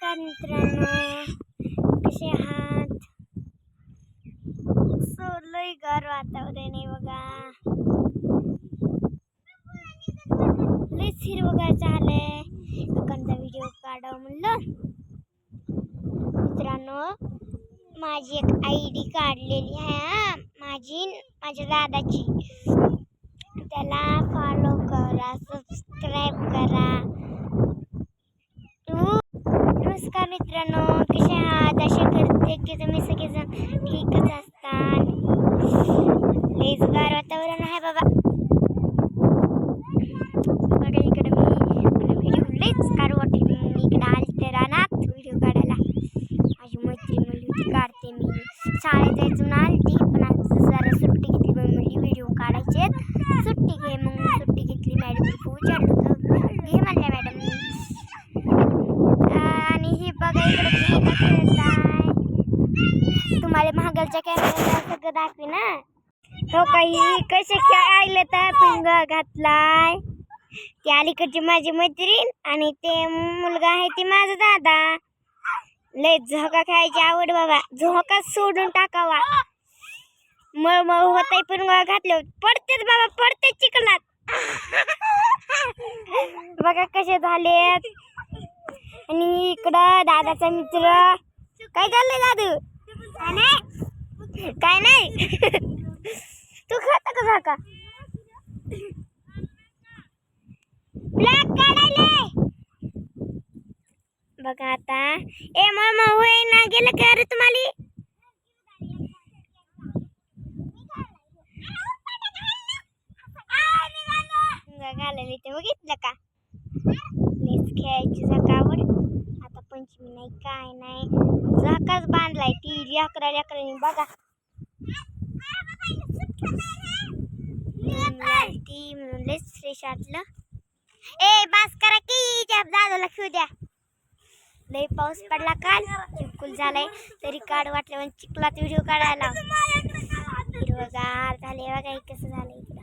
नमस्कार मित्रांनो, कसे आहात? लय गार वातावरण आहे बघा, लय हिरवगार झालंय. एखादा व्हिडिओ काढावं म्हणलं. मित्रांनो, माझी एक ID काढलेली आहे, माझ्या दादाची. त्याला फॉलो करा, सबस्क्राईब करा. नमस्कार मित्रांनो, कसे आहात? आशा करते की तुम्ही सगळेजण ठीकच असतात. लयच गार वातावरण आहे बाबा. बघा इकडे मला व्हिडिओ लयच काढू वाटते. मी इकडे आले तर रानात व्हिडिओ काढायला. माझी मैत्रीण म्हणली होती काढते मी. शाळेत जायचं आलती, पण आज जरा सुट्टी घेतली. म्हणली व्हिडिओ काढायचे, सुट्टी घे. मग सुट्टी घेतली. मॅडम खूप विचारलं होतं, घे म्हणल्या मॅडम. आणि ही बघा इकडे तुम्हाला महागलच्या कॅमेऱ्याला सगळं दाखवी ना. हो काही कसे खेळायला तर पिंग घातलाय. ती अलीकडची माझी मैत्रीण आणि ते मुलगा आहे ती माझा दादा. लय झोका खेळायची आवड बाबा. झोका सोडून टाकावा. मळमळ होतय पण घातलं पडतेच बाबा, पडते चिखलात. बघा कसे झालेत. आणि इकडं दादाचा मित्र. काय चाललंय दादू? काय नाही. तू खाता का झाका? ब्लॅक काढायले बघा आता. ए मामा होय ना, गेलं का रे तुम्हाला? घालायला ते बघितलं का? लेस खेळायची झाकावर. आता पंचमी नाही काय नाही, झाकाच बांधलाय. ती लेकरांनी बघा. ती लेस फ्रेश वाटलं. ए बास करा की, त्या दादाला खेळू द्या. लय पाऊस पडला काल, चिपकुल झालाय. तरी काढ वाटलं चिखलात व्हिडिओ काढायला. हिरवगार झाले बघा कसं झालंय.